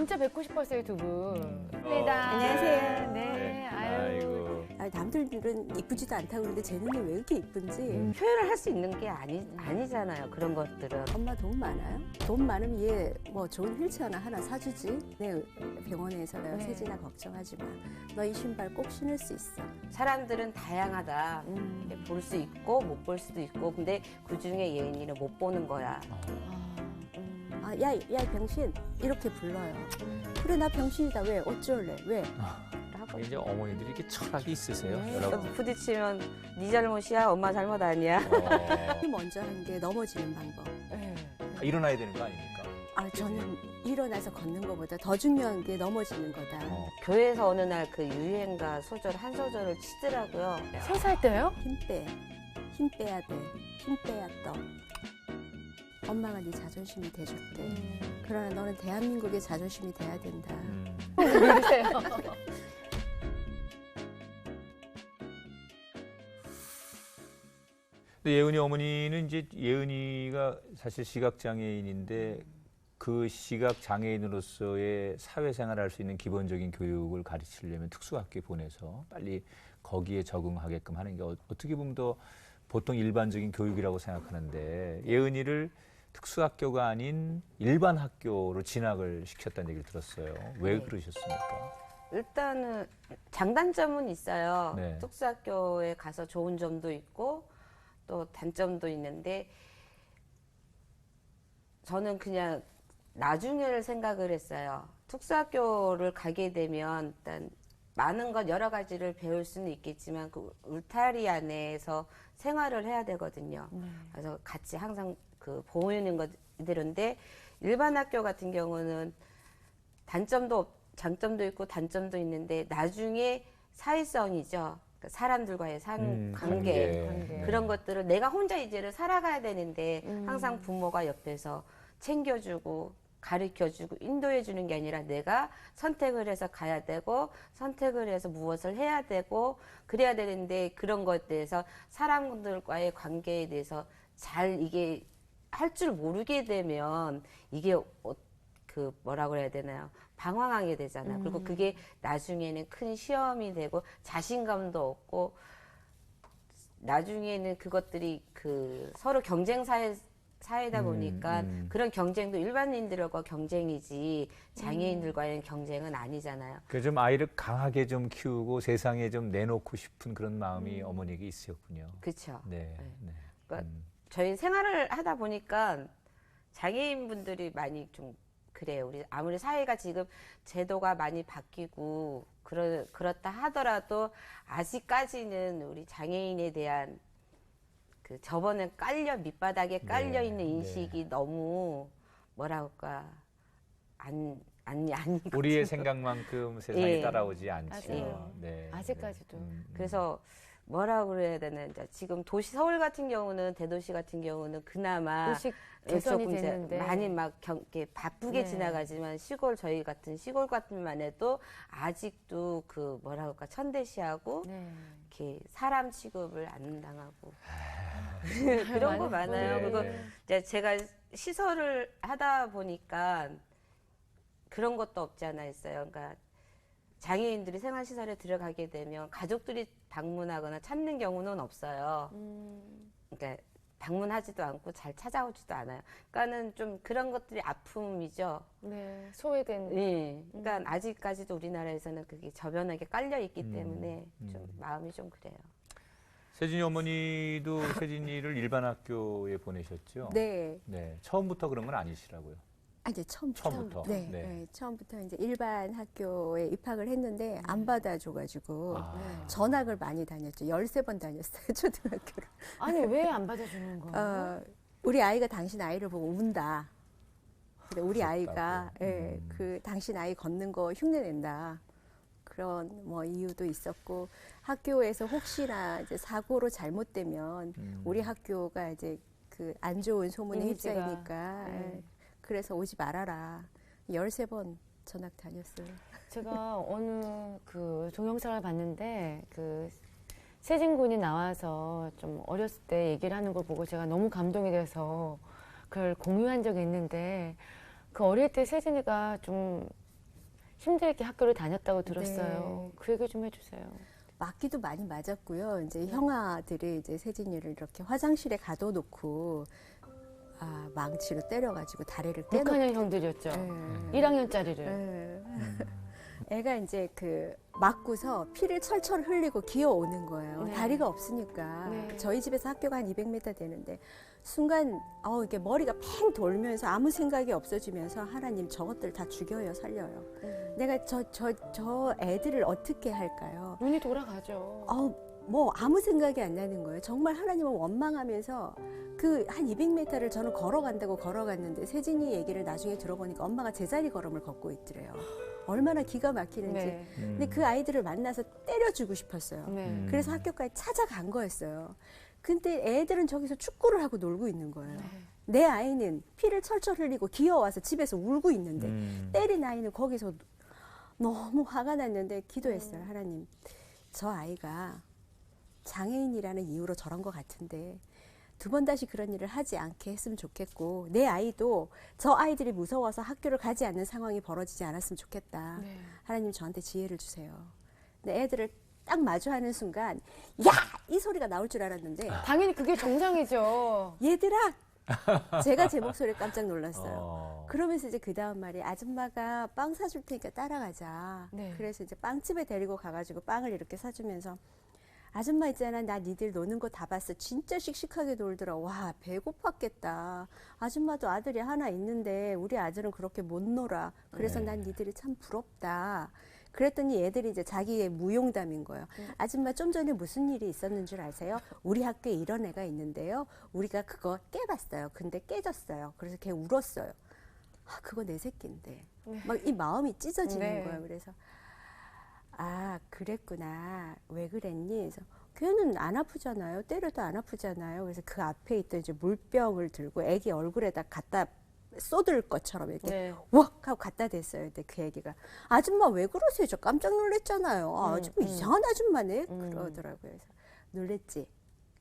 진짜 뵙고 싶었어요, 두 분. 안녕하세요. 네, 아유. 남들은 이쁘지도 않다고 그러는데 제 눈이 왜 이렇게 이쁜지. 표현을 할 수 있는 게 아니잖아요. 그런 것들은. 엄마 돈 많아요? 돈 많으면 얘 뭐 좋은 휠체어 하나 사주지. 내 병원에서 내가 네. 세진아 걱정하지 마. 너 이 신발 꼭 신을 수 있어. 사람들은 다양하다. 볼 수 있고 못 볼 수도 있고 근데 그중에 예은이는 못 보는 거야. 야, 병신 이렇게 불러요. 그래 나 병신이다. 왜? 어쩔래? 왜? 이제 어머니들이 이렇게 철학이 있으세요, 또 여러분? 부딪히면 네 잘못이야, 엄마 잘못 아니야. 먼저 한 게 넘어지는 방법. 일어나야 되는 거 아닙니까? 저는 일어나서 걷는 것보다 더 중요한 게 넘어지는 거다. 교회에서 어느 날 그 유행가 소절 한 소절을 치더라고요. 3살 때요? 힘 빼. 힘 빼야 돼. 힘 빼야 떠. 엄마가 네 자존심이 돼줬대. 그러나 너는 대한민국의 자존심이 돼야 된다. 믿으세요. 근데 예은이 어머니는 이제 예은이가 사실 시각장애인인데 그 시각장애인으로서의 사회생활을 할 수 있는 기본적인 교육을 가르치려면 특수학교에 보내서 빨리 거기에 적응하게끔 하는 게 어떻게 보면 더 보통 일반적인 교육이라고 생각하는데 예은이를 특수학교가 아닌 일반 학교로 진학을 시켰다는 얘기를 들었어요. 왜 네. 그러셨습니까? 일단은 장단점은 있어요. 네. 특수학교에 가서 좋은 점도 있고 또 단점도 있는데 저는 그냥 나중에를 생각을 했어요. 특수학교를 가게 되면 일단 많은 것 여러 가지를 배울 수는 있겠지만 그 울타리 안에서 생활을 해야 되거든요. 그래서 같이 항상 그 보이는 것들인데 일반 학교 같은 경우는 장점도 있고 단점도 있는데 나중에 사회성이죠. 그러니까 사람들과의 관계. 그런 것들을 내가 혼자 이제를 살아가야 되는데 항상 부모가 옆에서 챙겨주고 가르쳐주고 인도해주는 게 아니라 내가 선택을 해서 가야 되고 선택을 해서 무엇을 해야 되고 그래야 되는데 그런 것에 대해서 사람들과의 관계에 대해서 잘 이게 할 줄 모르게 되면 이게 그 뭐라고 해야 되나요? 방황하게 되잖아요. 그리고 그게 나중에는 큰 시험이 되고 자신감도 없고 나중에는 그것들이 그 서로 경쟁 사회다 보니까 그런 경쟁도 일반인들과 경쟁이지 장애인들과의 경쟁은 아니잖아요. 그 좀 아이를 강하게 좀 키우고 세상에 좀 내놓고 싶은 그런 마음이 어머니에게 있으셨군요. 그렇죠. 네. 네. 그러니까 저희 생활을 하다 보니까 장애인분들이 많이 좀 그래요. 우리 아무리 사회가 지금 제도가 많이 바뀌고 그렇다 하더라도 아직까지는 우리 장애인에 대한 그 저번에 밑바닥에 깔려 있는 인식이 너무 뭐랄까 아니 우리의 생각만큼 세상이 예. 따라오지 않죠. 맞아요. 네. 아직까지도. 그래서 뭐라고 그래야 되나 이제 지금 도시 서울 같은 경우는 대도시 같은 경우는 그나마 도시 개선이 조금 이제 됐는데. 많이 막 이렇게 바쁘게 네. 지나가지만 저희 같은 시골 같은만 해도 아직도 그 뭐라 그럴까 천대시하고 네. 이렇게 사람 취급을 안 당하고 그런 거 많아요. 네. 그리고 이제 제가 시설을 하다 보니까 그런 것도 없지 않아 있어요. 그러니까 장애인들이 생활시설에 들어가게 되면 가족들이 방문하거나 찾는 경우는 없어요. 그러니까 방문하지도 않고 잘 찾아오지도 않아요. 그러니까는 좀 그런 것들이 아픔이죠. 네, 소외된. 예. 그러니까 아직까지도 우리나라에서는 그게 저변하게 깔려 있기 때문에 좀 마음이 좀 그래요. 세진이 어머니도 세진이를 일반 학교에 보내셨죠? 네. 네. 처음부터 그런 건 아니시라고요. 이제 처음부터. 처음부터. 네, 네. 네, 처음부터 이제 일반 학교에 입학을 했는데 안 받아줘가지고 전학을 많이 다녔죠. 13번 다녔어요, 초등학교를. 아니, 왜 안 받아주는 거예요? 우리 아이가 당신 아이를 보고 운다. 근데 우리 무섭다고. 아이가 그 당신 아이 걷는 거 흉내낸다. 그런 뭐 이유도 있었고 학교에서 혹시나 이제 사고로 잘못되면 우리 학교가 이제 그 안 좋은 소문에 이미지가. 휩싸이니까 그래서 오지 말아라. 13번 전학 다녔어요. 제가 어느 그 동영상을 봤는데 그 세진 군이 나와서 좀 어렸을 때 얘기를 하는 걸 보고 제가 너무 감동이 돼서 그걸 공유한 적이 있는데 그 어릴 때 세진이가 좀 힘들게 학교를 다녔다고 들었어요. 네. 그 얘기 좀 해주세요. 맞기도 많이 맞았고요. 이제 형아들이 이제 세진이를 이렇게 화장실에 가둬놓고 망치로 때려가지고 다리를 깨놓고 6학년 형들이었죠. 네. 1학년짜리를. 네. 애가 이제 그 맞고서 피를 철철 흘리고 기어오는 거예요. 네. 다리가 없으니까. 네. 저희 집에서 학교가 한 200m 되는데 순간 이게 머리가 팽 돌면서 아무 생각이 없어지면서 하나님 저것들 다 죽여요, 살려요. 내가 저 애들을 어떻게 할까요? 눈이 돌아가죠. 뭐 아무 생각이 안 나는 거예요. 정말 하나님을 원망하면서 그 한 200m를 저는 걸어간다고 걸어갔는데 세진이 얘기를 나중에 들어보니까 엄마가 제자리 걸음을 걷고 있더래요. 얼마나 기가 막히는지. 네. 근데 그 아이들을 만나서 때려주고 싶었어요. 네. 그래서 학교까지 찾아간 거였어요. 근데 애들은 저기서 축구를 하고 놀고 있는 거예요. 네. 내 아이는 피를 철철 흘리고 기어와서 집에서 울고 있는데 때린 아이는 거기서 너무 화가 났는데 기도했어요. 하나님, 저 아이가 장애인이라는 이유로 저런 것 같은데 두 번 다시 그런 일을 하지 않게 했으면 좋겠고 내 아이도 저 아이들이 무서워서 학교를 가지 않는 상황이 벌어지지 않았으면 좋겠다. 네. 하나님 저한테 지혜를 주세요. 근데 애들을 딱 마주하는 순간 야! 이 소리가 나올 줄 알았는데 당연히 그게 정상이죠. 얘들아! 제가 제 목소리에 깜짝 놀랐어요. 그러면서 이제 그 다음 말이 아줌마가 빵 사줄 테니까 따라가자. 네. 그래서 이제 빵집에 데리고 가가지고 빵을 이렇게 사주면서 아줌마 있잖아, 나 니들 노는 거 다 봤어. 진짜 씩씩하게 놀더라. 와, 배고팠겠다. 아줌마도 아들이 하나 있는데 우리 아들은 그렇게 못 놀아. 그래서 난 니들이 참 부럽다. 그랬더니 애들이 이제 자기의 무용담인 거예요. 아줌마 좀 전에 무슨 일이 있었는 줄 아세요? 우리 학교에 이런 애가 있는데요. 우리가 그거 깨봤어요. 근데 깨졌어요. 그래서 걔 울었어요. 그거 내 새끼인데. 막 이 마음이 찢어지는 네. 거예요. 그래서 그랬구나. 왜 그랬니? 그래서 걔는 안 아프잖아요. 때려도 안 아프잖아요. 그래서 그 앞에 있던 이제 물병을 들고 애기 얼굴에다 갖다 쏟을 것처럼 이렇게 네. 왁 하고 갖다 댔어요. 근데 그 애기가 아줌마 왜 그러세요? 저 깜짝 놀랐잖아요. 아줌마 이상한 아줌마네. 그러더라고요. 그래서 놀랬지.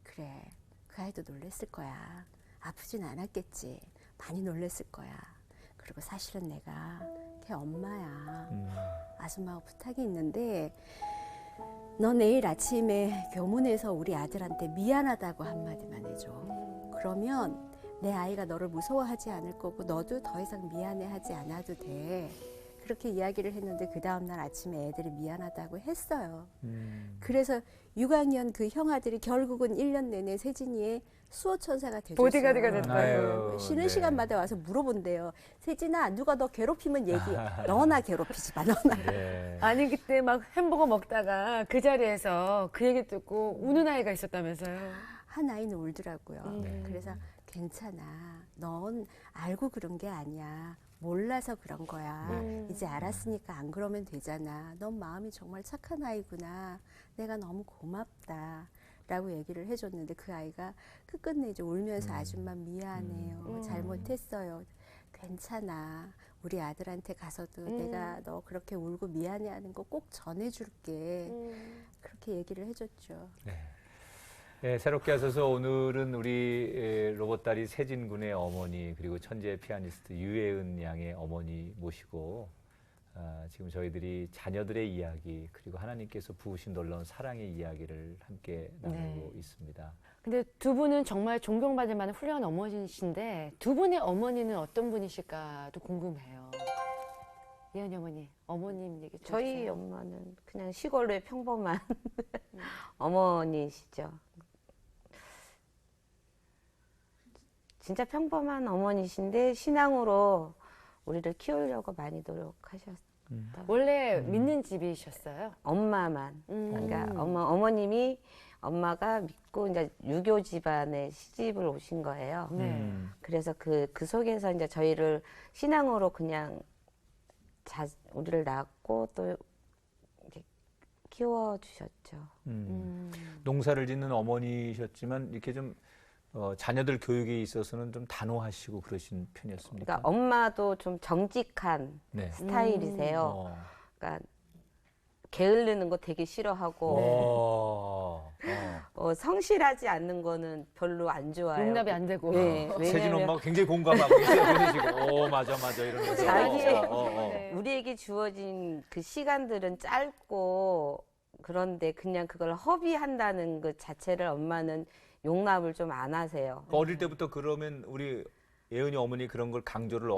그래. 그 아이도 놀랬을 거야. 아프진 않았겠지. 많이 놀랬을 거야. 그리고 사실은 내가 걔 엄마야. 아줌마가 부탁이 있는데 너 내일 아침에 교문에서 우리 아들한테 미안하다고 한마디만 해줘. 그러면 내 아이가 너를 무서워하지 않을 거고 너도 더 이상 미안해하지 않아도 돼. 그렇게 이야기를 했는데 그 다음날 아침에 애들이 미안하다고 했어요. 그래서 6학년 그 형아들이 결국은 1년 내내 세진이의 수호천사가 되줬어요. 보디가드가 됐다고. 아유, 쉬는 네. 시간마다 와서 물어본대요. 세진아, 누가 너 괴롭히면 얘기해. 너나 괴롭히지 마, 너나. 네. 아니 그때 막 햄버거 먹다가 그 자리에서 그 얘기 듣고 우는 아이가 있었다면서요. 한 아이는 울더라고요. 네. 그래서 괜찮아. 넌 알고 그런 게 아니야. 몰라서 그런 거야. 이제 알았으니까 안 그러면 되잖아. 넌 마음이 정말 착한 아이구나. 내가 너무 고맙다. 라고 얘기를 해줬는데 그 아이가 끝끝내 이제 울면서 아줌마 미안해요. 잘못했어요. 괜찮아. 우리 아들한테 가서도 내가 너 그렇게 울고 미안해하는 거 꼭 전해줄게. 그렇게 얘기를 해줬죠. 네, 새롭게 하셔서 오늘은 우리 로봇딸이 세진 군의 어머니 그리고 천재 피아니스트 유혜은 양의 어머니 모시고 지금 저희들이 자녀들의 이야기 그리고 하나님께서 부으신 놀라운 사랑의 이야기를 함께 나누고 있습니다. 근데 두 분은 정말 존경받을 만한 훌륭한 어머니신데 두 분의 어머니는 어떤 분이실까도 궁금해요. 예은이 어머니, 어머님 얘기 좀 저희 해주세요. 엄마는 그냥 시골의 평범한 어머니시죠. 진짜 평범한 어머니신데 신앙으로 우리를 키우려고 많이 노력하셨다. 원래 믿는 집이셨어요? 엄마만. 그러니까 어머님이 엄마가 믿고 이제 유교 집안에 시집을 오신 거예요. 네. 그래서 그 속에서 이제 저희를 신앙으로 그냥 우리를 낳고 또 이렇게 키워주셨죠. 농사를 짓는 어머니셨지만 이렇게 좀 자녀들 교육에 있어서는 좀 단호하시고 그러신 편이었습니까? 그러니까 엄마도 좀 정직한 네. 스타일이세요. 그러니까 게으르는 거 되게 싫어하고 성실하지 않는 거는 별로 안 좋아요. 용납이 안 되고. 네, 세진 왜냐면 엄마가 굉장히 공감하고 보내시고 맞아 이러면서 자기의 네. 우리에게 주어진 그 시간들은 짧고 그런데 그냥 그걸 허비한다는 것 자체를 엄마는 용납을 좀 안 하세요. 어릴 때부터 그러면 우리 예은이 어머니 그런 걸 강조를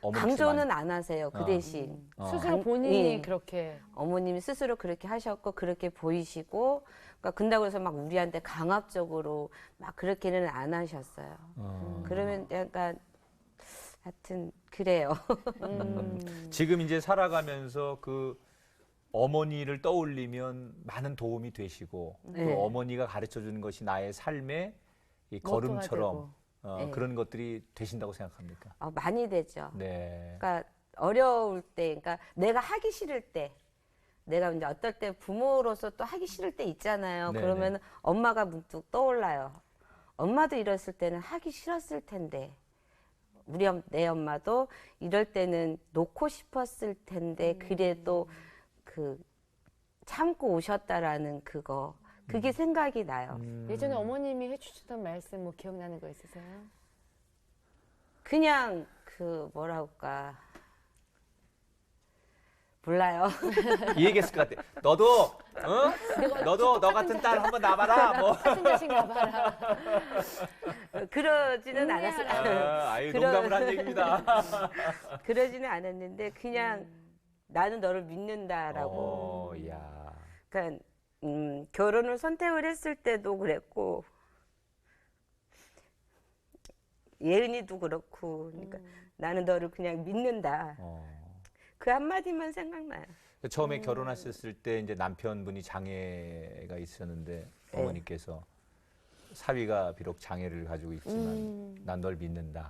어머니 강조는 안 하세요. 그 어. 대신 스스로 본인이 예. 그렇게. 어머님이 스스로 그렇게 하셨고 그렇게 보이시고 그러니까 근다고 해서 막 우리한테 강압적으로 막 그렇게는 안 하셨어요. 그러면 약간 하여튼 그래요. 지금 이제 살아가면서 그 어머니를 떠올리면 많은 도움이 되시고 네. 또 어머니가 가르쳐 주는 것이 나의 삶의 이 모토가 걸음처럼 네. 그런 것들이 되신다고 생각합니까? 많이 되죠. 네. 그러니까 어려울 때, 그러니까 내가 하기 싫을 때, 내가 이제 어떨 때 부모로서 또 하기 싫을 때 있잖아요. 네네. 그러면 엄마가 문득 떠올라요. 엄마도 이랬을 때는 하기 싫었을 텐데, 내 엄마도 이럴 때는 놓고 싶었을 텐데, 그래도 그 참고 오셨다라는 그게 생각이 나요. 예전에 어머님이 해주셨던 말씀 뭐 기억나는 거 있으세요? 그냥 뭐라 할까. 몰라요. 이 얘기했을 것 같아. 너도 너도 너 같은 딸 한번 낳아봐라. 뭐. 같은 자식 나봐라. 그러지는 않았어요. 아유 그런- 농담을 한 얘기입니다. 그러지는 않았는데 그냥 나는 너를 믿는다라고. 야. 그러니까 결혼을 선택을 했을 때도 그랬고 예은이도 그렇고 그러니까 나는 너를 그냥 믿는다. 그 한마디만 생각나요. 처음에 결혼하셨을 때 이제 남편분이 장애가 있었는데 어머니께서 사위가 비록 장애를 가지고 있지만 난 널 믿는다.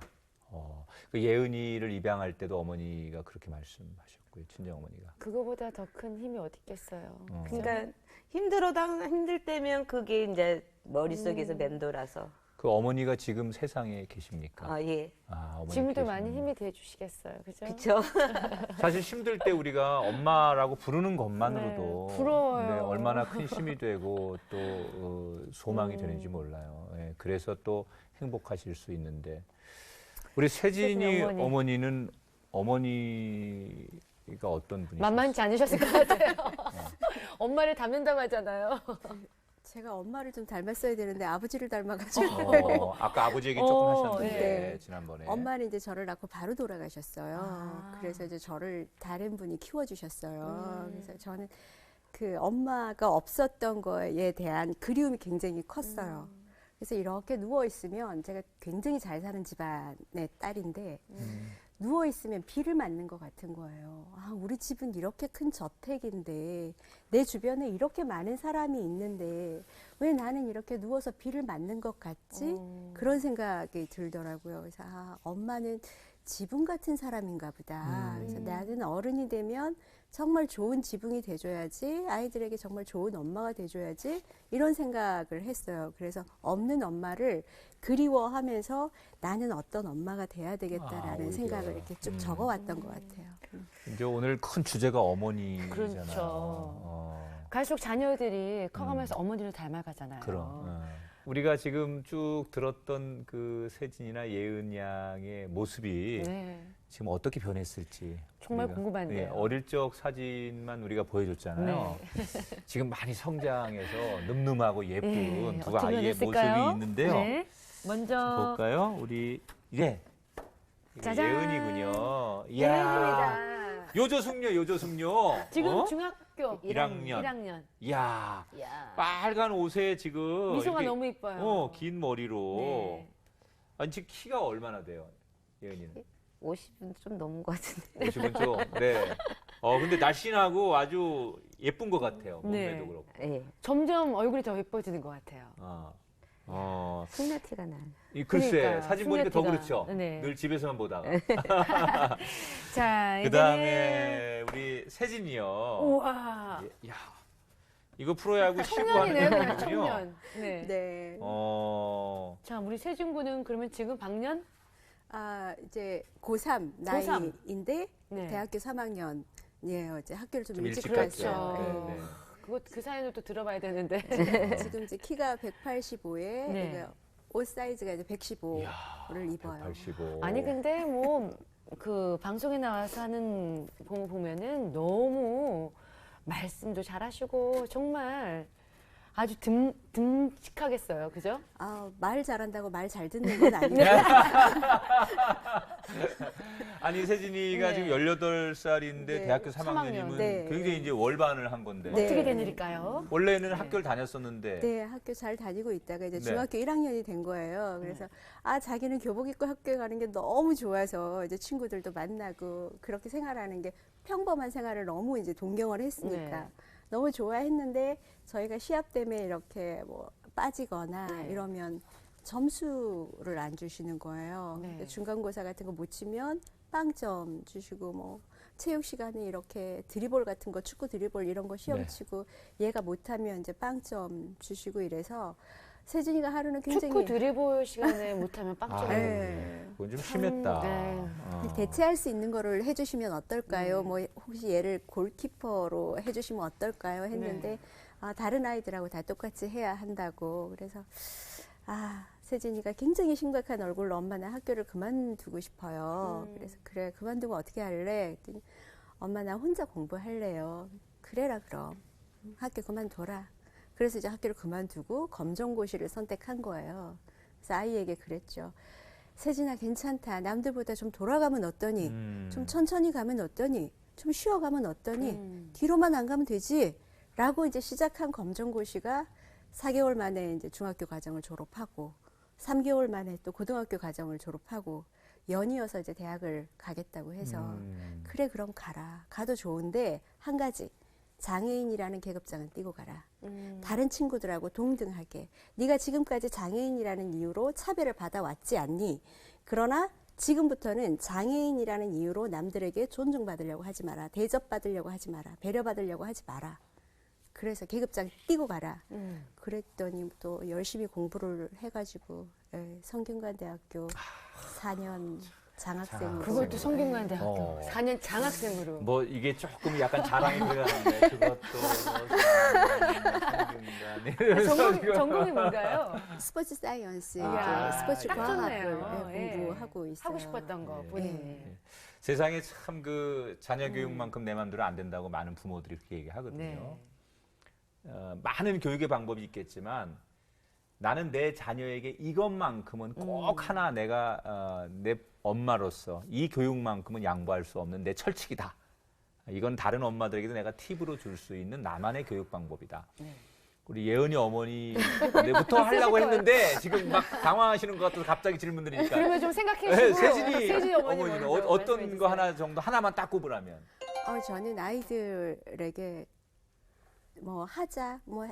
그 예은이를 입양할 때도 어머니가 그렇게 말씀하셨고요. 친정 어머니가. 그거보다 더 큰 힘이 어디 있겠어요. 그러니까 힘들 때면 그게 이제 머릿속에서 맴돌아서. 그 어머니가 지금 세상에 계십니까? 예. 어머니 지금도 계시군요. 많이 힘이 돼 주시겠어요. 그죠? 그렇죠. 사실 힘들 때 우리가 엄마라고 부르는 것만으로도 네, 부러워요. 네, 얼마나 큰 힘이 되고 또 소망이 되는지 몰라요. 예, 그래서 또 행복하실 수 있는데 우리 세진이 세진이 어머니. 어머니는 어머니가 어떤 분이셨어요? 만만치 않으셨을 것 같아요. 엄마를 닮는다고 하잖아요. 제가 엄마를 좀 닮았어야 되는데 아버지를 닮아가지고 아까 아버지 얘기 조금 하셨는데 네. 지난번에 엄마는 이제 저를 낳고 바로 돌아가셨어요. 아. 그래서 이제 저를 다른 분이 키워주셨어요. 그래서 저는 그 엄마가 없었던 거에 대한 그리움이 굉장히 컸어요. 그래서 이렇게 누워 있으면 제가 굉장히 잘 사는 집안의 딸인데 누워 있으면 비를 맞는 것 같은 거예요. 우리 집은 이렇게 큰 저택인데 내 주변에 이렇게 많은 사람이 있는데 왜 나는 이렇게 누워서 비를 맞는 것 같지? 그런 생각이 들더라고요. 그래서 엄마는 지붕 같은 사람인가 보다. 그래서 나는 어른이 되면 정말 좋은 지붕이 돼줘야지, 아이들에게 정말 좋은 엄마가 돼줘야지, 이런 생각을 했어요. 그래서 없는 엄마를 그리워하면서 나는 어떤 엄마가 돼야 되겠다라는 오히려. 생각을 이렇게 쭉 적어왔던 것 같아요. 이제 오늘 큰 주제가 어머니잖아요. 그렇죠. 갈수록 자녀들이 커가면서 어머니를 닮아가잖아요. 그럼 우리가 지금 쭉 들었던 그 세진이나 예은 양의 모습이 네. 지금 어떻게 변했을지 정말 우리가, 궁금한데요. 예, 어릴 적 사진만 우리가 보여줬잖아요. 지금 많이 성장해서 늠름하고 예쁜 네, 두 어떻게 아이의 변했을까요? 모습이 있는데요. 네. 먼저 볼까요? 우리 이게 짜잔. 예은이군요. 이야, 예은입니다. 요조숙녀. 지금 중학교 1학년. 1학년. 이야, 야. 빨간 옷에 지금 미소가 이렇게, 너무 이뻐요. 긴 머리로. 네. 아니 지금 키가 얼마나 돼요, 예은이는? 50은 좀 넘은 것 같은데. 50은 좀. 네. 근데 날씬하고 아주 예쁜 것 같아요. 몸매도 네. 그렇고. 예. 점점 얼굴이 더 예뻐지는 것 같아요. 숙녀티가 나요. 글쎄 그러니까, 사진 보니까 더 숙녀티가. 그렇죠. 네. 늘 집에서만 보다가. 자, 그 다음에 우리 세진이요. 우와. 야, 이거 프로야구 시구 청년이네요, 하는 그냥 분이군요. 청년. 네. 네. 자, 우리 세준 군은 그러면 지금 방년? 이제 고3 고3. 나이인데 네. 대학교 3학년이에요. 이제 학교를 좀 좀 일찍 일찍 갔죠. 갔죠. 그렇죠. 네, 네. 그 사연을 또 들어봐야 되는데. 지금 이제 키가 185에 네. 옷 사이즈가 이제 115를 입어요. 185. 아니 근데 뭐 그 방송에 나와서 하는 거 보면은 너무 말씀도 잘하시고 정말 아주 듬직하겠어요, 그죠? 아, 말 잘한다고 말 잘 듣는 건 아니에요. 아니 세진이가 네. 지금 18살인데 네. 대학교 3학년이면 3학년. 네. 굉장히 이제 월반을 한 건데 네. 어떻게 된 일일까요? 원래는 학교를 다녔었는데 네, 학교 잘 다니고 있다가 이제 네. 중학교 1학년이 된 거예요. 그래서 자기는 교복 입고 학교에 가는 게 너무 좋아서 이제 친구들도 만나고 그렇게 생활하는 게 평범한 생활을 너무 이제 동경을 했으니까 네. 너무 좋아했는데 저희가 시합 때문에 이렇게 뭐 빠지거나 네. 이러면 점수를 안 주시는 거예요. 네. 중간고사 같은 거 못 치면 빵점 주시고 뭐 체육 시간에 이렇게 드리볼 같은 거 축구 드리볼 이런 거 시험 네. 치고 얘가 못하면 이제 빵점 주시고 이래서 세진이가 하루는 굉장히 축구 드리블 시간에 못하면 빵점. 네. 그건 좀 심했다. 네. 대체할 수 있는 거를 해주시면 어떨까요? 뭐 혹시 얘를 골키퍼로 해주시면 어떨까요? 했는데 네. 다른 아이들하고 다 똑같이 해야 한다고 그래서 세진이가 굉장히 심각한 얼굴로 엄마 나 학교를 그만두고 싶어요. 그래서 그래 그만두고 어떻게 할래? 그랬더니 엄마 나 혼자 공부할래요. 그래라 그럼 학교 그만둬라. 그래서 이제 학교를 그만두고 검정고시를 선택한 거예요. 그래서 아이에게 그랬죠. 세진아 괜찮다. 남들보다 좀 돌아가면 어떠니? 좀 천천히 가면 어떠니? 좀 쉬어가면 어떠니? 뒤로만 안 가면 되지? 라고 이제 시작한 검정고시가 4개월 만에 이제 중학교 과정을 졸업하고 3개월 만에 또 고등학교 과정을 졸업하고 연이어서 이제 대학을 가겠다고 해서 그래 그럼 가라. 가도 좋은데 한 가지 장애인이라는 계급장은 띄고 가라. 다른 친구들하고 동등하게. 네가 지금까지 장애인이라는 이유로 차별을 받아왔지 않니? 그러나 지금부터는 장애인이라는 이유로 남들에게 존중받으려고 하지 마라. 대접받으려고 하지 마라. 배려받으려고 하지 마라. 그래서 계급장 띄고 가라. 그랬더니 또 열심히 공부를 해가지고 성균관대학교 4년 장학생으로. 그것도 성균관대학교 4년 장학생으로. 뭐 이게 조금 약간 자랑이 들어가는데 그것도 전공이 뭔가요? 스포츠 사이언스, 이야, 스포츠 딱 과학을 좋네요. 예. 공부하고 있어요. 하고 싶었던 거 네. 본인이. 세상에 참 그 자녀 교육만큼 내 마음대로 안 된다고 많은 부모들이 그렇게 얘기하거든요. 네. 많은 교육의 방법이 있겠지만 나는 내 자녀에게 이것만큼은 꼭 하나 내가 내 엄마로서 이 교육만큼은 양보할 수 없는 내 철칙이다. 이건 다른 엄마들에게도 내가 팁으로 줄 수 있는 나만의 교육 방법이다. 우리 예은이 어머니부터 하려고 했는데 지금 막 당황하시는 것 같아서 갑자기 질문 드리니까. 그러면 좀 생각해 네, 주시고 세진이 어머니는 어떤 말씀해 거 주세요. 하나 정도 하나만 딱 꼽으라면. 저는 아이들에게 뭐 하자, 뭐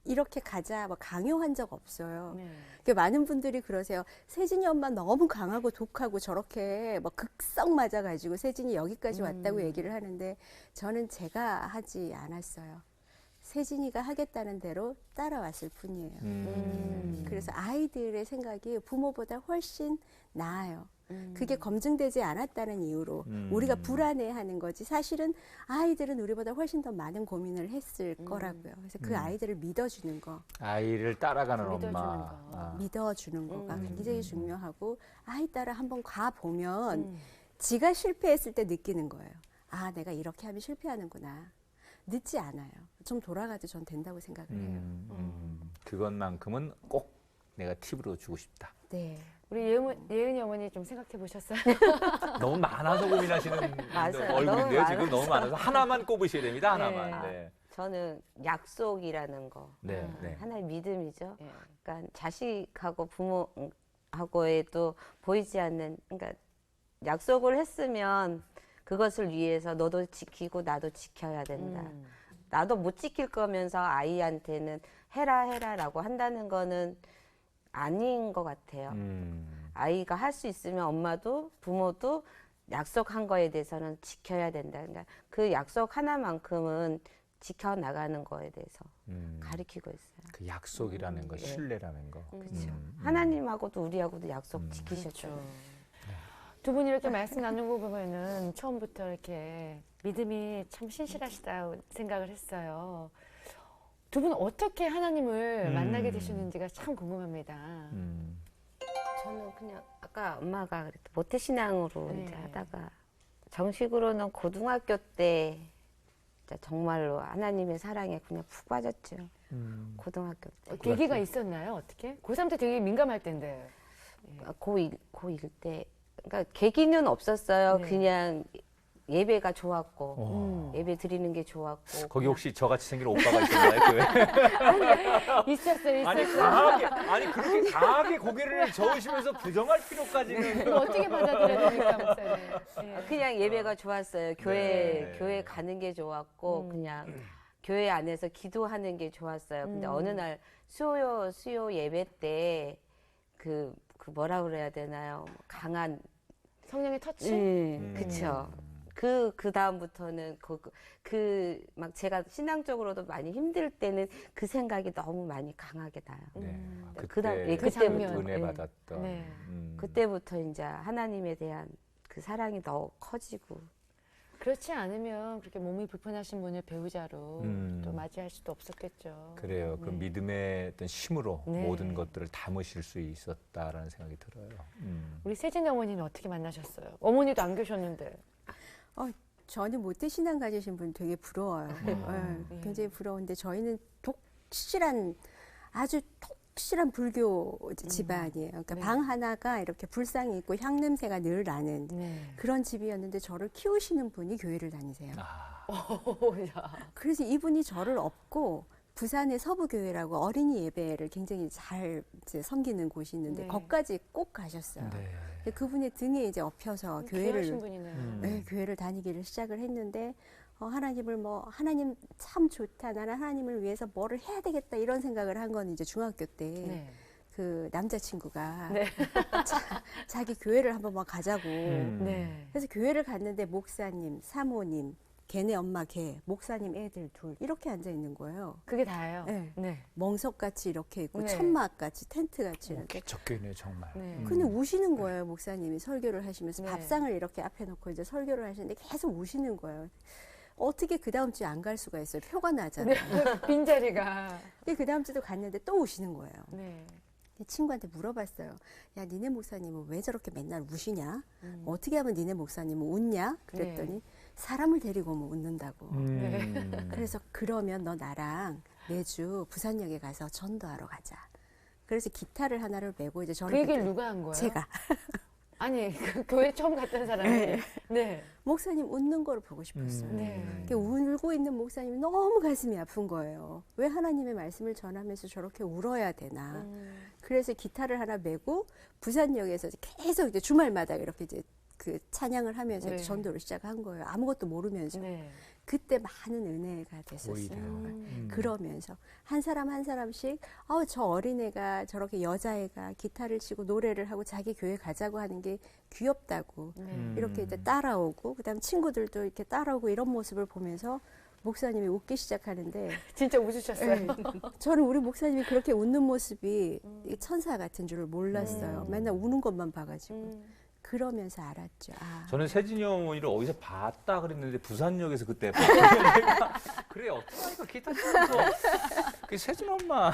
이렇게 가자, 뭐 강요한 적 없어요. 네. 그러니까 많은 분들이 그러세요. 세진이 엄마 너무 강하고 독하고 저렇게 뭐 극성 맞아가지고 세진이 여기까지 왔다고 얘기를 하는데 저는 제가 하지 않았어요. 세진이가 하겠다는 대로 따라왔을 뿐이에요. 그래서 아이들의 생각이 부모보다 훨씬 나아요. 그게 검증되지 않았다는 이유로 우리가 불안해하는 거지 사실은 아이들은 우리보다 훨씬 더 많은 고민을 했을 거라고요. 그래서 그 아이들을 믿어주는 거, 아이를 따라가는 믿어주는 엄마. 거. 믿어주는 거가 굉장히 중요하고 아이 따라 한번 가보면 지가 실패했을 때 느끼는 거예요. 아, 내가 이렇게 하면 실패하는구나. 늦지 않아요. 좀 돌아가도 전 된다고 생각을 해요. 그것만큼은 꼭 내가 팁으로 주고 싶다. 네. 우리 예은이 어머니 좀 생각해 보셨어요? 너무 많아서 고민하시는 맞아요. 얼굴인데요. 너무 지금 너무 많아서 하나만 꼽으셔야 됩니다. 네. 하나만. 네. 저는 약속이라는 거 네. 네. 하나의 믿음이죠. 예. 그러니까 자식하고 부모하고에도 보이지 않는 그러니까 약속을 했으면 그것을 위해서 너도 지키고 나도 지켜야 된다. 나도 못 지킬 거면서 아이한테는 해라라고 한다는 거는 아닌 것 같아요. 아이가 할 수 있으면 엄마도 부모도 약속한 거에 대해서는 지켜야 된다. 그러니까 그 약속 하나만큼은 지켜나가는 거에 대해서 가르치고 있어요. 그 약속이라는 거, 신뢰라는 거. 그렇죠. 하나님하고도 우리하고도 약속 지키셨죠. 그렇죠. 두 분이 이렇게 말씀 나누고 보면은 처음부터 이렇게 믿음이 참 신실하시다고 생각을 했어요. 두 분은 어떻게 하나님을 만나게 되셨는지가 참 궁금합니다. 저는 그냥 아까 엄마가 그랬던 모태신앙으로 네. 이제 하다가 정식으로는 고등학교 때 진짜 정말로 하나님의 사랑에 그냥 푹 빠졌죠. 고등학교 때. 계기가 있었나요? 어떻게? 고3 때 되게 민감할 텐데. 고1 때. 그러니까 계기는 없었어요. 네. 그냥 예배가 좋았고 예배 드리는 게 좋았고. 거기 혹시 저같이 생긴 오빠가 있었나요? 교회? 있었어요. 아니 강하게 아니 그렇게 강하게 고개를 저으시면서 부정할 필요까지는 그럼 어떻게 받아들여야 됩니까, 목사님? 예. 그냥 예배가 좋았어요. 네. 교회 가는 게 좋았고 그냥 교회 안에서 기도하는 게 좋았어요. 근데 어느 날 수요 예배 때 그 뭐라 그래야 되나요? 강한 성령의 터치? 그쵸. 그 다음부터는 막 제가 신앙적으로도 많이 힘들 때는 그 생각이 너무 많이 강하게 나요. 네. 그다음 그때 그 장면. 은혜 예. 받았던. 네. 그때부터 이제 하나님에 대한 그 사랑이 더 커지고. 그렇지 않으면 그렇게 몸이 불편하신 분을 배우자로 또 맞이할 수도 없었겠죠. 그래요. 그 네. 믿음의 어떤 힘으로 네. 모든 것들을 담으실 수 있었다라는 생각이 들어요. 우리 세진 어머니는 어떻게 만나셨어요? 어머니도 안 계셨는데. 저는 모태신앙 가지신 분 되게 부러워요. 예, 굉장히 부러운데 저희는 아주 독실한 불교 집안이에요. 그러니까 네. 방 하나가 이렇게 불상이 있고 향 냄새가 늘 나는 네. 그런 집이었는데 저를 키우시는 분이 교회를 다니세요. 야. 그래서 이분이 저를 업고 부산의 서부교회라고 어린이 예배를 굉장히 잘 이제 섬기는 곳이 있는데 네. 거기까지 꼭 가셨어요. 네. 근데 그분의 등에 이제 업혀서 귀하신 분이네요. 네, 교회를 다니기를 시작을 했는데 하나님 참 좋다. 나는 하나님을 위해서 뭐를 해야 되겠다 이런 생각을 한 건 이제 중학교 때 네. 그 남자친구가 네. 자기 교회를 한번 막 가자고. 네. 그래서 교회를 갔는데 목사님, 사모님, 걔네 엄마 걔, 목사님 애들 둘 이렇게 앉아 있는 거예요. 그게 다예요. 네. 네. 멍석같이 이렇게 있고 네. 천막같이 텐트같이 이렇게. 기적교네 정말. 네. 근데 우시는 거예요, 목사님이 설교를 하시면서 네. 밥상을 이렇게 앞에 놓고 이제 설교를 하시는데 계속 우시는 거예요. 어떻게 그 다음 주에 안 갈 수가 있어요? 표가 나잖아요. 빈자리가. 그 다음 주도 갔는데 또 우시는 거예요. 네. 친구한테 물어봤어요. 야, 니네 목사님은 왜 저렇게 맨날 우시냐? 어떻게 하면 니네 목사님은 웃냐? 그랬더니 네. 사람을 데리고 오면 웃는다고. 네. 그래서 그러면 너 나랑 매주 부산역에 가서 전도하러 가자. 그래서 기타를 하나를 메고 이제 저를 그 얘기를 그때 누가 한 거예요? 제가 아니, 그 교회 처음 갔던 사람이. 네. 목사님 웃는 거를 보고 싶었어요. 네. 이렇게 울고 있는 목사님이 너무 가슴이 아픈 거예요. 왜 하나님의 말씀을 전하면서 저렇게 울어야 되나. 그래서 기타를 하나 메고 부산역에서 계속 이제 주말마다 이렇게 이제 그 찬양을 하면서 네. 전도를 시작한 거예요. 아무것도 모르면서. 네. 그때 많은 은혜가 됐었어요. 오히려. 그러면서 한 사람 한 사람씩 저 어린애가 저렇게 여자애가 기타를 치고 노래를 하고 자기 교회 가자고 하는 게 귀엽다고 이렇게 이제 따라오고 그다음 친구들도 이렇게 따라오고 이런 모습을 보면서 목사님이 웃기 시작하는데 진짜 웃으셨어요. 네. 저는 우리 목사님이 그렇게 웃는 모습이 천사 같은 줄을 몰랐어요. 맨날 우는 것만 봐가지고 그러면서 알았죠. 아, 저는 세진이 어머니를 어디서 봤다 그랬는데 부산역에서 그때 그래 어떤 아이가 기타 치면서 그게 세진 엄마.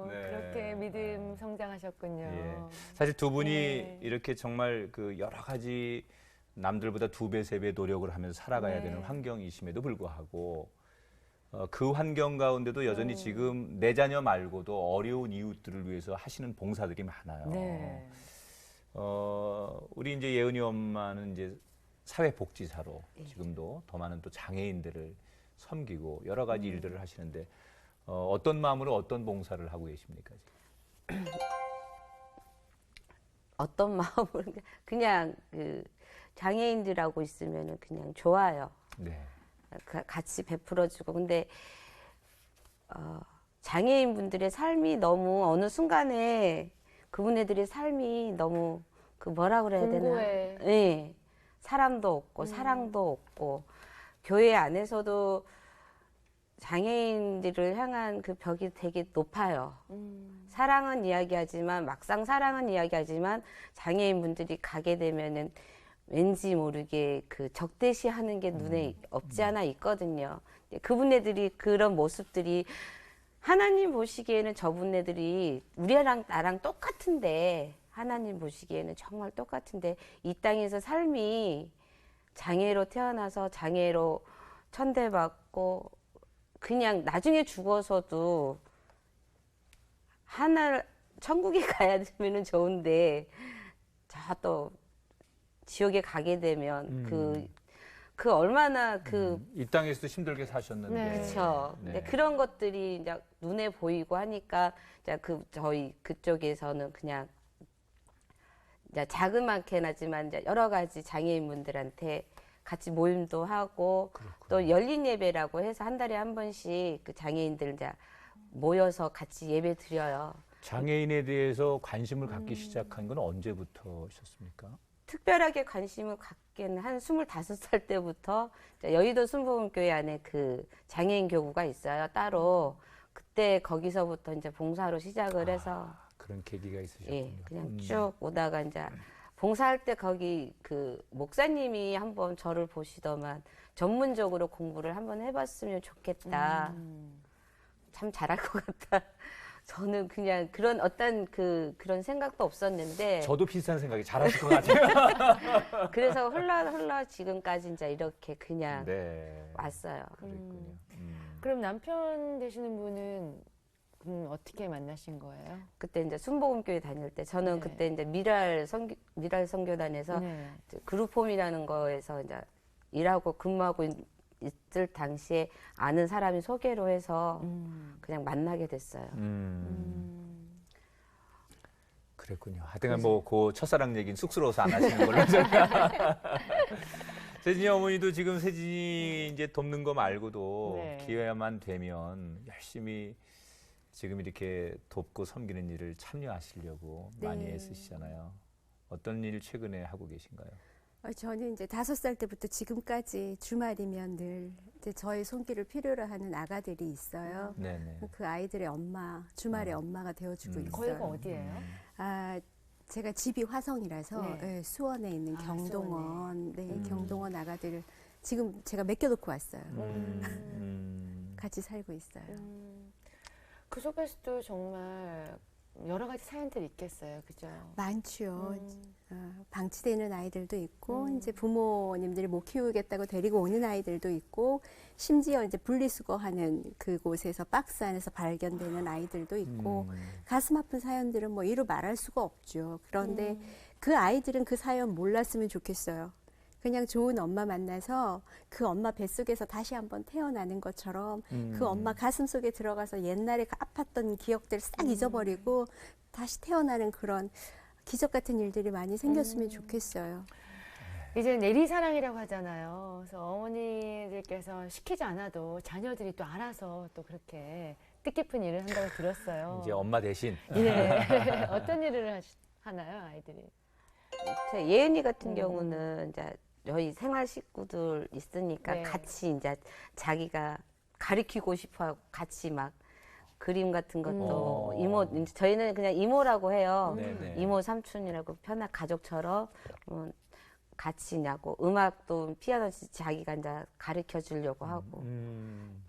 네. 그렇게 믿음 성장하셨군요. 예. 사실 두 분이 네. 이렇게 정말 그 여러 가지 남들보다 2배, 3배 노력을 하면서 살아가야 네. 되는 환경이심에도 불구하고 그 환경 가운데도 여전히 지금 내 자녀 말고도 어려운 이웃들을 위해서 하시는 봉사들이 많아요. 네. 우리 이제 예은이 엄마는 이제 사회복지사로 지금도 더 많은 또 장애인들을 섬기고 여러 가지 일들을 하시는데 어떤 마음으로 어떤 봉사를 하고 계십니까? 지금? 어떤 마음으로 그냥 그 장애인들하고 있으면은 그냥 좋아요. 네. 같이 베풀어주고 근데 장애인 분들의 삶이 너무 어느 순간에 그분들의 삶이 너무 그 뭐라 그래야 되나? 공고해. 네, 사람도 없고 사랑도 없고 교회 안에서도 장애인들을 향한 그 벽이 되게 높아요. 사랑은 이야기하지만 막상 사랑은 이야기하지만 장애인 분들이 가게 되면은 왠지 모르게 그 적대시하는 게 눈에 없지 않아 있거든요. 그분네들이 그런 모습들이 하나님 보시기에는 저분네들이 우리랑 나랑 똑같은데 하나님 보시기에는 정말 똑같은데 이 땅에서 삶이 장애로 태어나서 장애로 천대받고 그냥 나중에 죽어서도 하나 천국에 가야 되면은 좋은데 저 또 지옥에 가게 되면 그 얼마나 이 땅에서도 힘들게 사셨는데. 네. 그렇죠. 네. 근데 그런 것들이 이제 눈에 보이고 하니까 이제 저희 그쪽에서는 그냥 이제 자그맣게 나지만 이제 여러 가지 장애인분들한테 같이 모임도 하고 또 열린 예배라고 해서 한 달에 한 번씩 그 장애인들 이제 모여서 같이 예배 드려요. 장애인에 대해서 관심을 갖기 시작한 건 언제부터셨습니까? 특별하게 관심을 갖기는 한 25살 때부터 여의도 순복음교회 안에 그 장애인 교구가 있어요. 따로. 그때 거기서부터 이제 봉사로 시작을 해서 그런 계기가 있으셨군요. 예, 그냥 쭉 오다가 이제 봉사할 때 거기 그 목사님이 한번 저를 보시더만 전문적으로 공부를 한번 해봤으면 좋겠다. 참 잘할 것 같다. 저는 그냥 그런 어떤 그런 생각도 없었는데 저도 비슷한 생각이 잘하실 것 같아요. 그래서 흘러 지금까지 이제 이렇게 그냥 네. 왔어요. 그랬군요. 그럼 남편 되시는 분은 어떻게 만나신 거예요? 그때 이제 순복음교회 다닐 때 저는 네. 그때 이제 미랄 선교단에서 네. 이제 그룹홈이라는 거에서 이제 일하고 근무하고 있을 당시에 아는 사람이 소개로 해서 그냥 만나게 됐어요. 그랬군요. 하여튼 그 첫사랑 얘기는 쑥스러워서 안 하시는 걸로 제가. 세진이 어머니도 지금 세진이 이제 돕는 거 말고도 네. 기회만 되면 열심히 지금 이렇게 돕고 섬기는 일을 참여하시려고 많이 네. 애쓰시잖아요. 어떤 일 최근에 하고 계신가요? 저는 이제 5살 때부터 지금까지 주말이면 늘 이제 저의 손길을 필요로 하는 아가들이 있어요. 네네. 그 아이들의 엄마, 주말에 엄마가 되어주고 있어요. 거기가 어디예요? 제가 집이 화성이라서 네. 예, 수원에 있는 아, 경동원, 네, 경동원 아가들 지금 제가 맡겨놓고 왔어요. 같이 살고 있어요. 그 속에서도 정말 여러 가지 사연들이 있겠어요, 그죠? 많죠. 방치되는 아이들도 있고, 이제 부모님들이 못 키우겠다고 데리고 오는 아이들도 있고, 심지어 이제 분리수거하는 그곳에서 박스 안에서 발견되는 아이들도 있고, 가슴 아픈 사연들은 뭐 이루 말할 수가 없죠. 그런데 그 아이들은 그 사연 몰랐으면 좋겠어요. 그냥 좋은 엄마 만나서 그 엄마 뱃속에서 다시 한번 태어나는 것처럼 그 엄마 가슴 속에 들어가서 옛날에 그 아팠던 기억들 싹 잊어버리고 다시 태어나는 그런 기적 같은 일들이 많이 생겼으면 좋겠어요. 이제 내리사랑이라고 하잖아요. 그래서 어머니들께서 시키지 않아도 자녀들이 또 알아서 또 그렇게 뜻깊은 일을 한다고 들었어요. 이제 엄마 대신 예. 어떤 일을 하나요, 아이들이? 제 예은이 같은 경우는 이제 저희 생활 식구들 있으니까 네. 같이 이제 자기가 가르치고 싶어하고 같이 막 그림 같은 것도 이모 저희는 그냥 이모라고 해요. 네네. 이모 삼촌이라고 편한 가족처럼 같이 냐고 음악도 피아노 자기가 이제 가르쳐 주려고 하고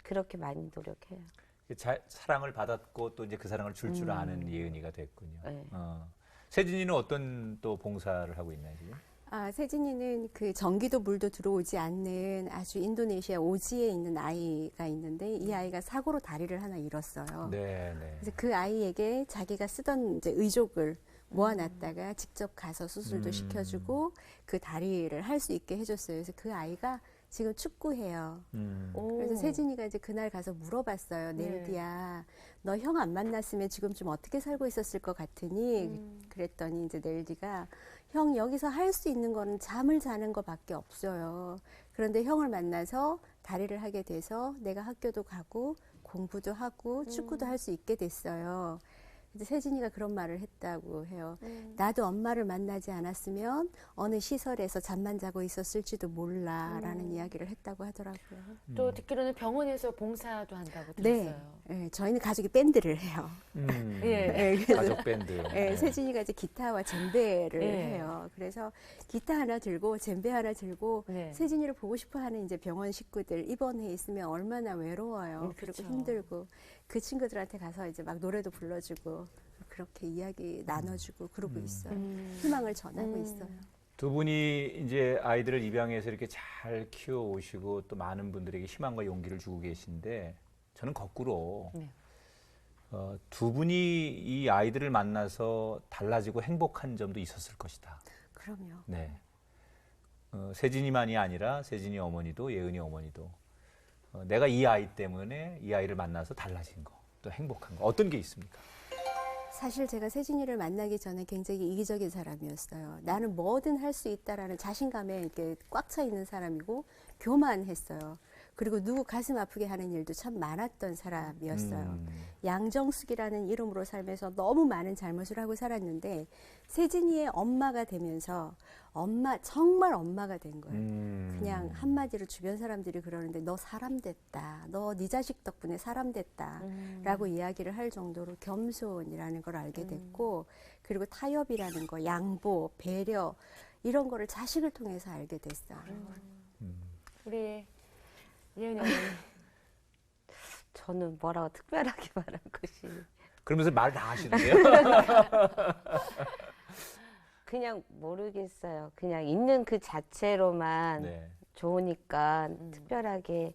그렇게 많이 노력해요. 사랑을 받았고 또 이제 그 사랑을 줄 아는 예은이가 됐군요. 네. 세진이는 어떤 또 봉사를 하고 있나요 지금? 세진이는 그 전기도 물도 들어오지 않는 아주 인도네시아 오지에 있는 아이가 있는데 이 아이가 사고로 다리를 하나 잃었어요. 네. 그래서 그 아이에게 자기가 쓰던 이제 의족을 모아놨다가 직접 가서 수술도 시켜주고 그 다리를 할 수 있게 해줬어요. 그래서 그 아이가 지금 축구해요. 그래서 세진이가 이제 그날 가서 물어봤어요. 네. 넬디야, 너 형 안 만났으면 지금 좀 어떻게 살고 있었을 것 같으니? 그랬더니 이제 넬디가 형 여기서 할 수 있는 거는 잠을 자는 거밖에 없어요. 그런데 형을 만나서 다리를 하게 돼서 내가 학교도 가고 공부도 하고 축구도 할 수 있게 됐어요. 이제 세진이가 그런 말을 했다고 해요. 나도 엄마를 만나지 않았으면 어느 시설에서 잠만 자고 있었을지도 몰라라는 이야기를 했다고 하더라고요. 또 듣기로는 병원에서 봉사도 한다고 네, 들었어요. 네, 저희는 가족이 밴드를 해요. 예. 네, 그래서 가족 밴드. 네, 세진이가 이제 기타와 젬베를 네. 해요. 그래서 기타 하나 들고 젬베 하나 들고 네. 세진이를 보고 싶어하는 이제 병원 식구들 입원해 있으면 얼마나 외로워요. 그리고 그쵸. 힘들고 그 친구들한테 가서 이제 막 노래도 불러주고 그렇게 이야기 나눠주고 그러고 있어요. 희망을 전하고 있어요. 두 분이 이제 아이들을 입양해서 이렇게 잘 키워 오시고 또 많은 분들에게 희망과 용기를 주고 계신데 저는 거꾸로 네. 두 분이 이 아이들을 만나서 달라지고 행복한 점도 있었을 것이다. 그럼요. 네. 세진이만이 아니라 세진이 어머니도 예은이 어머니도 내가 이 아이 때문에 이 아이를 만나서 달라진 거, 또 행복한 거 어떤 게 있습니까? 사실 제가 세진이를 만나기 전에 굉장히 이기적인 사람이었어요. 나는 뭐든 할 수 있다라는 자신감에 이렇게 꽉 차 있는 사람이고 교만했어요. 그리고 누구 가슴 아프게 하는 일도 참 많았던 사람이었어요. 양정숙이라는 이름으로 살면서 너무 많은 잘못을 하고 살았는데 세진이의 엄마가 되면서 정말 엄마가 된 거예요. 그냥 한마디로 주변 사람들이 그러는데 너 사람 됐다. 너 네 자식 덕분에 사람 됐다. 라고 이야기를 할 정도로 겸손이라는 걸 알게 됐고 그리고 타협이라는 거, 양보, 배려 이런 거를 자식을 통해서 알게 됐어요. 우리 예은이 어머니. 저는 뭐라고 특별하게 말한 것이 그러면서 말 다 하시는데요? 그냥 모르겠어요. 그냥 있는 그 자체로만 네. 좋으니까 특별하게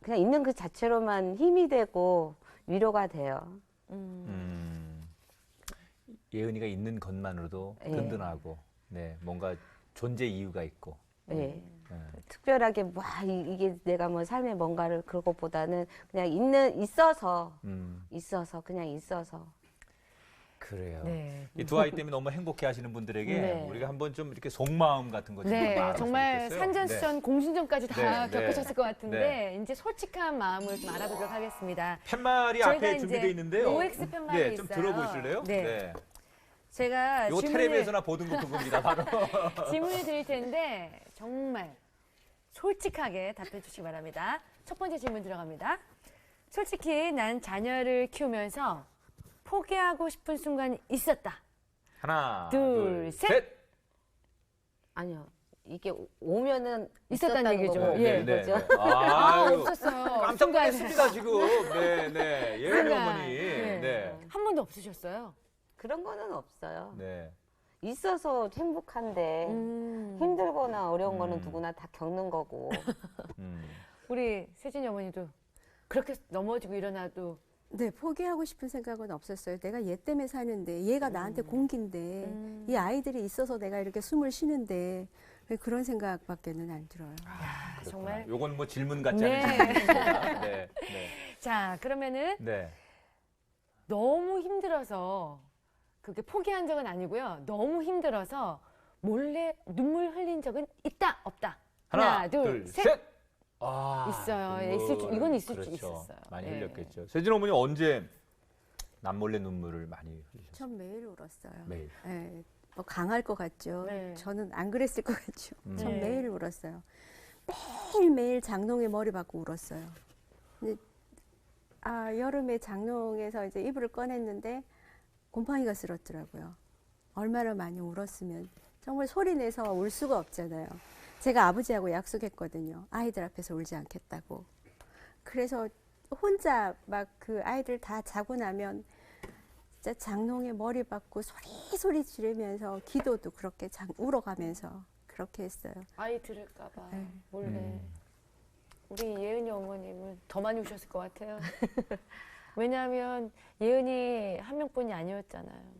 그냥 있는 그 자체로만 힘이 되고 위로가 돼요. 예은이가 있는 것만으로도 예. 든든하고 네, 뭔가 존재 이유가 있고 네. 네. 특별하게 이게 내가 뭐 삶에 뭔가를 그런 것보다는 그냥 있어서 그냥 있어서 그래요. 네. 이 두 아이 때문에 너무 행복해 하시는 분들에게 네. 우리가 한번 좀 이렇게 속마음 같은 거 좀 네, 알았으면 정말 좋겠어요. 산전수전, 공신전까지 다 네, 겪으셨을 네. 것 같은데 이제 솔직한 마음을 좀 알아보도록 하겠습니다. 팻말이 저희가 앞에 이제 준비되어 있는데요. OX 팻말이 네, 좀 있어요. 들어보실래요? 네. 제가 이거 텔레비에서나 보던 거 그겁니다. 바로. 질문을 드릴 텐데 정말 솔직하게 답해 주시기 바랍니다. 첫 번째 질문 들어갑니다. 솔직히 난 자녀를 키우면서 포기하고 싶은 순간이 있었다. 하나, 둘, 둘, 셋. 셋. 아니요. 이게 오면은 있었다는 있었다는 얘기죠. 거고 예. 그런 거죠. 아유, 없었어요. 깜짝 순간에. 놀랐습니다 지금. 네, 네. 예은이 순간. 어머니. 네. 네. 한 번도 없으셨어요. 그런 거는 없어요. 네. 있어서 행복한데 힘들거나 어려운 거는 누구나 다 겪는 거고. 우리 세진이 어머니도 그렇게 넘어지고 일어나도 네, 포기하고 싶은 생각은 없었어요. 내가 얘 때문에 사는데, 얘가 나한테 공기인데, 이 아이들이 있어서 내가 이렇게 숨을 쉬는데, 그런 생각밖에는 안 들어요. 그렇구나. 정말. 요건 뭐 질문 같지 네. 않은 질문입니다. 네. 네. 자 그러면은 네. 너무 힘들어서 그게 포기한 적은 아니고요. 너무 힘들어서 몰래 눈물 흘린 적은 있다 없다. 하나, 둘, 둘, 셋. 셋. 아, 있어요. 이건 있을 수 있었어요. 많이 예. 흘렸겠죠. 세진 어머니 언제 남몰래 눈물을 많이 흘리셨어요? 전 매일 울었어요. 매일. 네, 뭐 강할 것 같죠. 네. 저는 안 그랬을 것 같죠. 전 네. 매일 울었어요. 매일매일 장롱에 머리 박고 울었어요. 근데, 여름에 장롱에서 이제 이불을 꺼냈는데 곰팡이가 쓸었더라고요. 얼마나 많이 울었으면. 정말 소리 내서 울 수가 없잖아요. 제가 아버지하고 약속했거든요. 아이들 앞에서 울지 않겠다고. 그래서 혼자 막 그 아이들 다 자고 나면 진짜 장롱에 머리 박고 소리 지르면서 기도도 그렇게 울어가면서 그렇게 했어요. 아이 들을까봐 네. 몰래. 우리 예은이 어머님은 더 많이 우셨을 것 같아요. 왜냐하면 예은이 한 명뿐이 아니었잖아요.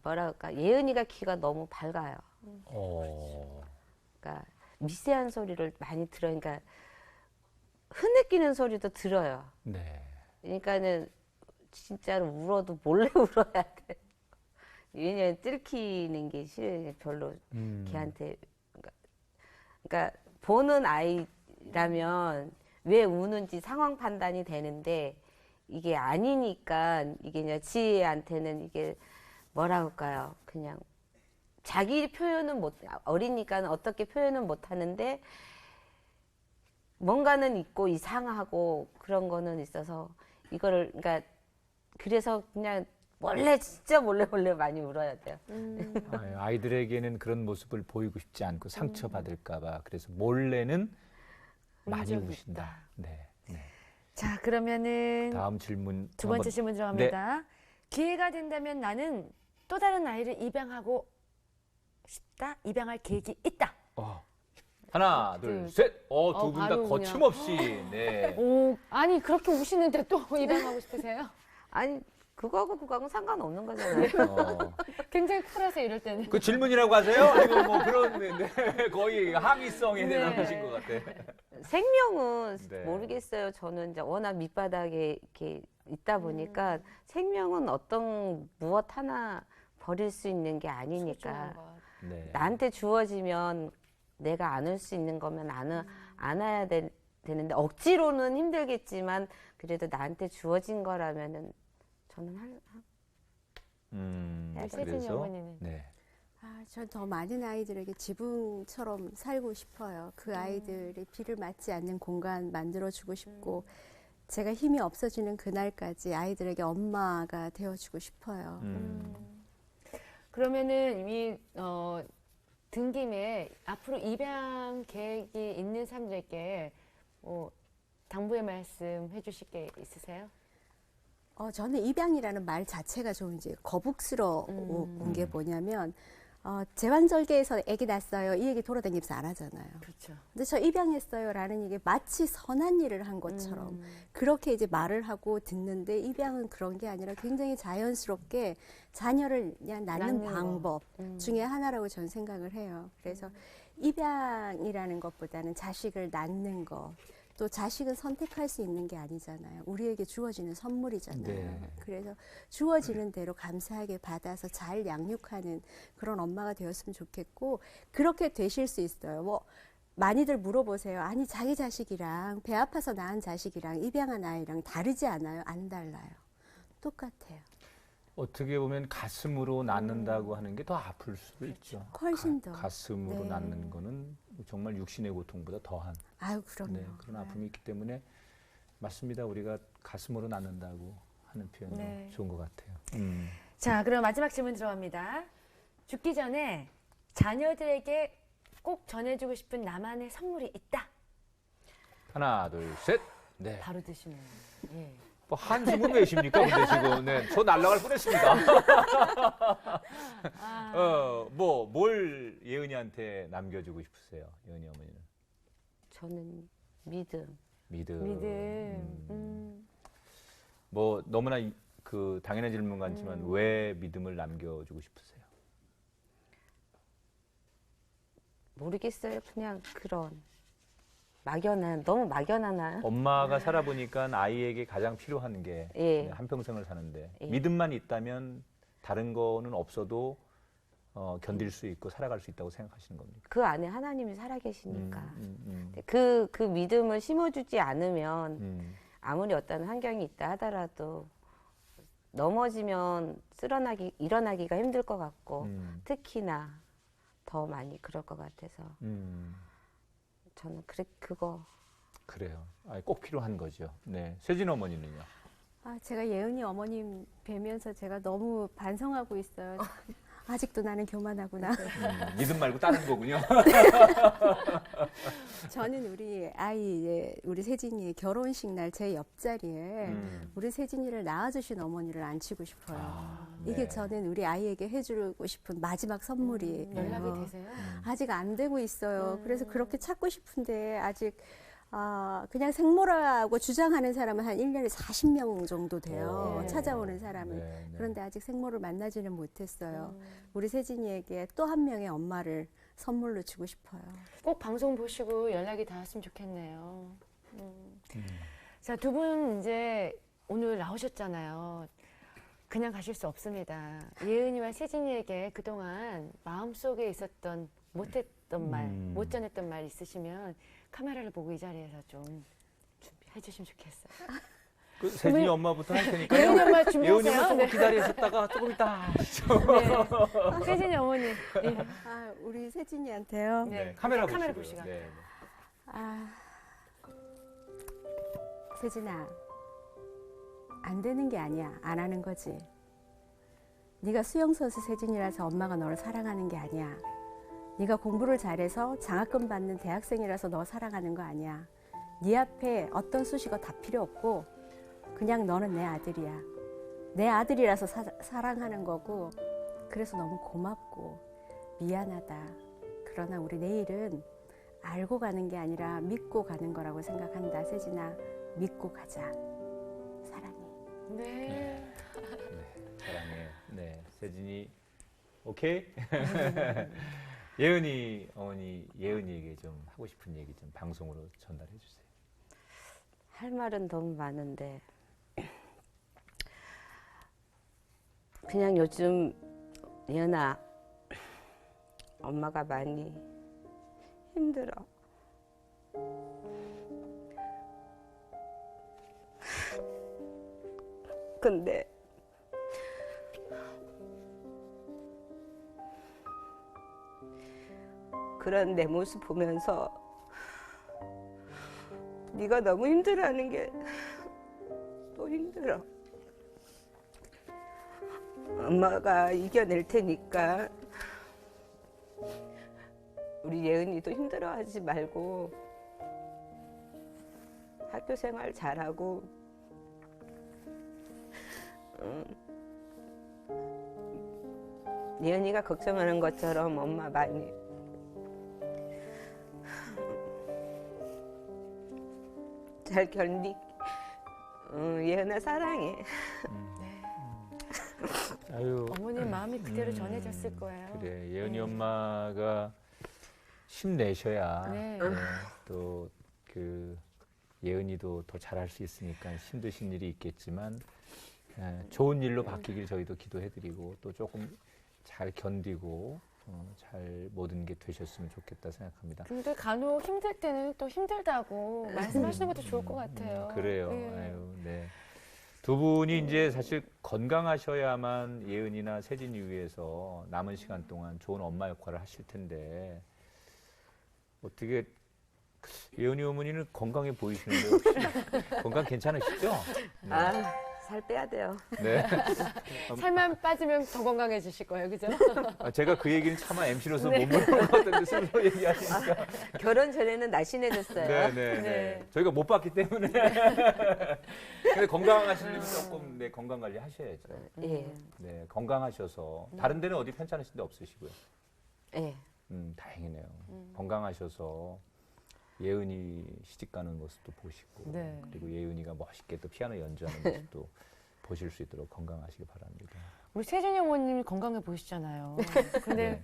뭐라 할까? 예은이가 귀가 너무 밝아요. 어. 그러니까 미세한 소리를 많이 들어요. 그러니까 흐느끼는 소리도 들어요. 네. 그러니까는 진짜로 울어도 몰래 울어야 돼. 왜냐면 들키는 게 싫어요. 별로 걔한테. 그러니까 보는 아이라면 왜 우는지 상황 판단이 되는데 이게 아니니까 이게 그냥 지혜한테는 이게 뭐라 할까요? 그냥 자기 표현은 못 어리니까 어떻게 표현은 못 하는데 뭔가는 있고 이상하고 그런 거는 있어서 이거를 그러니까 그래서 그냥 몰래 진짜 몰래 많이 울어야 돼요. 아이들에게는 그런 모습을 보이고 싶지 않고 상처받을까봐 그래서 몰래는 많이 적이 우신다. 네. 네. 자, 그러면은 다음 질문 두 번째 한번- 질문 들어갑니다. 기회가 된다면 나는 또 다른 아이를 입양하고 싶다. 입양할 계획이 있다. 하나, 둘, 셋. 두 분 다 바로 그냥. 거침없이. 네. 오, 아니 그렇게 우시는데 또 입양하고 싶으세요? 아니 그거하고 상관없는 거잖아요. 굉장히 쿨하세요 이럴 때는. 그 질문이라고 하세요? 아니면 뭐 그런 네, 거의 항의성에 네. 대답하신 것 같아. 생명은 네. 모르겠어요. 저는 이제 워낙 밑바닥에 이렇게 있다 보니까 생명은 어떤 무엇 하나 버릴 수 있는 게 아니니까 네. 나한테 주어지면 내가 안을 수 있는 거면 안아야 되는데 억지로는 힘들겠지만 그래도 나한테 주어진 거라면은 저는 세진이 그래서 어머니는 네. 전 더 많은 아이들에게 지붕처럼 살고 싶어요. 그 아이들의 비를 맞지 않는 공간 만들어주고 싶고, 제가 힘이 없어지는 그날까지 아이들에게 엄마가 되어주고 싶어요. 그러면은 든 김에 앞으로 입양 계획이 있는 사람들에게 뭐 당부의 말씀 해주실 게 있으세요? 저는 입양이라는 말 자체가 좀 이제 거북스러운 게 뭐냐면, 제왕절개에서 아기 낳았어요. 이 얘기 돌아다니면서 안 하잖아요. 그렇죠. 근데 저 입양했어요라는 이게 마치 선한 일을 한 것처럼 그렇게 이제 말을 하고 듣는데, 입양은 그런 게 아니라 굉장히 자연스럽게 자녀를 그냥 낳는 낳는 방법 중에 하나라고 저는 생각을 해요. 그래서 입양이라는 것보다는 자식을 낳는 것, 또 자식은 선택할 수 있는 게 아니잖아요. 우리에게 주어지는 선물이잖아요. 네. 그래서 주어지는 대로 감사하게 받아서 잘 양육하는 그런 엄마가 되었으면 좋겠고, 그렇게 되실 수 있어요. 뭐 많이들 물어보세요. 아니 자기 자식이랑 배 아파서 낳은 자식이랑 입양한 아이랑 다르지 않아요? 안 달라요. 똑같아요. 어떻게 보면 가슴으로 낳는다고 하는 게 더 아플 수도 있죠. 훨씬 더. 가슴으로 네. 낳는 거는 정말 육신의 고통보다 더한 아유 그럼요. 네, 그런 아픔이 있기 때문에 맞습니다. 우리가 가슴으로 낳는다고 하는 표현이 네. 좋은 것 같아요. 자, 그럼 마지막 질문 들어갑니다. 죽기 전에 자녀들에게 꼭 전해주고 싶은 나만의 선물이 있다. 하나, 둘, 셋. 네. 바로 드시네요. 예. 뭐 한숨은 왜십니까? 근데 지금 네, 저 날아갈 뻔했습니다. 뭘 예은이한테 남겨주고 싶으세요? 예은이 어머니는 저는 믿음. 믿음. 뭐 너무나 그 당연한 질문 같지만 왜 믿음을 남겨주고 싶으세요? 모르겠어요. 그냥 그런 너무 막연하나요? 엄마가 살아보니까 아이에게 가장 필요한 게 예. 한평생을 사는데 예. 믿음만 있다면 다른 거는 없어도 견딜 수 있고 살아갈 수 있다고 생각하시는 겁니까? 그 안에 하나님이 살아계시니까 음. 그 믿음을 심어주지 않으면 음. 아무리 어떤 환경이 있다 하더라도 넘어지면 일어나기가 힘들 것 같고 특히나 더 많이 그럴 것 같아서 저는 그거 그래요. 꼭 필요한 거죠. 네, 세진 어머니는요? 제가 예은이 어머님 뵈면서 제가 너무 반성하고 있어요. 아직도 나는 교만하구나. 믿음 말고 다른 거군요. 저는 우리 세진이의 결혼식 날 제 옆자리에 우리 세진이를 낳아주신 어머니를 앉히고 싶어요. 이게 네. 저는 우리 아이에게 해주고 싶은 마지막 선물이에요. 연락이 되세요? 아직 안 되고 있어요. 그래서 그렇게 찾고 싶은데 아직 그냥 생모라고 주장하는 사람은 한 1년에 40명 정도 돼요. 네. 찾아오는 사람은. 네. 그런데 아직 생모를 만나지는 못했어요. 우리 세진이에게 또 한 명의 엄마를 선물로 주고 싶어요. 꼭 방송 보시고 연락이 닿았으면 좋겠네요. 자, 두 분 이제 오늘 나오셨잖아요. 그냥 가실 수 없습니다. 예은이와 세진이에게 그동안 마음속에 있었던 못했던 말, 못 전했던 말 있으시면 카메라를 보고 이 자리에서 좀 준비해 주시면 좋겠어요. 그 세진이 엄마부터 할 테니까. 예은이 엄마 예은이 엄마 준비하세요. 조금 네. 기다리셨다가 조금 있다 하시죠. 네. 세진이 어머니. 네. 아, 우리 세진이한테요. 네. 카메라 카메라 보시고요. 보시고. 네, 네. 아, 세진아, 안 되는 게 아니야. 안 하는 거지. 네가 수영선수 세진이라서 엄마가 너를 사랑하는 게 아니야. 네가 공부를 잘해서 장학금 받는 대학생이라서 너 사랑하는 거 아니야. 네 앞에 어떤 수식어 다 필요 없고 그냥 너는 내 아들이야. 내 아들이라서 사랑하는 거고 그래서 너무 고맙고 미안하다. 그러나 우리 내일은 알고 가는 게 아니라 믿고 가는 거라고 생각한다. 세진아, 믿고 가자. 사랑해. 네. 네, 사랑해. 네, 세진이 오케이. 예은이 어머니, 예은이에게 좀 하고 싶은 얘기 좀 방송으로 전달해 주세요. 할 말은 너무 많은데 그냥 요즘 예은아 엄마가 많이 힘들어. 근데 그런 내 모습 보면서 네가 너무 힘들어하는 게 또 힘들어. 엄마가 이겨낼 테니까 우리 예은이도 힘들어하지 말고 학교 생활 잘하고 예은이가 걱정하는 것처럼 엄마 많이 잘 견디. 예은아 사랑해. 아유, 어머님 마음이 그대로 전해졌을 거예요. 그래, 예은이 네. 엄마가 힘내셔야 네. 또 그 예은이도 더 잘할 수 있으니까 힘드신 일이 있겠지만 좋은 일로 바뀌길 저희도 기도해드리고 또 조금 잘 견디고 잘 모든 게 되셨으면 좋겠다 생각합니다. 근데 간혹 힘들 때는 또 힘들다고 말씀하시는 것도 좋을 것 같아요. 그래요. 네. 아유, 네. 두 분이 이제 사실 건강하셔야만 예은이나 세진이 위해서 남은 시간 동안 좋은 엄마 역할을 하실 텐데 어떻게 예은이 어머니는 건강해 보이시는데 혹시 건강 괜찮으시죠? 네. 살 빼야 돼요. 네. 살만 빠지면 더 건강해지실 거예요, 그죠? 제가 그 얘기는 차마 MC로서 못 물어본 것 같은데 스스로 얘기하시니까. 결혼 전에는 날씬해졌어요. 네네네. 네. 저희가 못 봤기 때문에. 근데 건강하시려면 조금 네, 건강 관리 하셔야죠. 예, 네, 건강하셔서 다른 데는 어디 편찮으신 데 없으시고요. 예. 다행이네요. 건강하셔서 예은이 시집 가는 모습도 보시고 네. 그리고 예은이가 멋있게 또 피아노 연주하는 모습도 보실 수 있도록 건강하시기 바랍니다. 우리 세준이 어머님 건강해 보이시잖아요. 근데 네.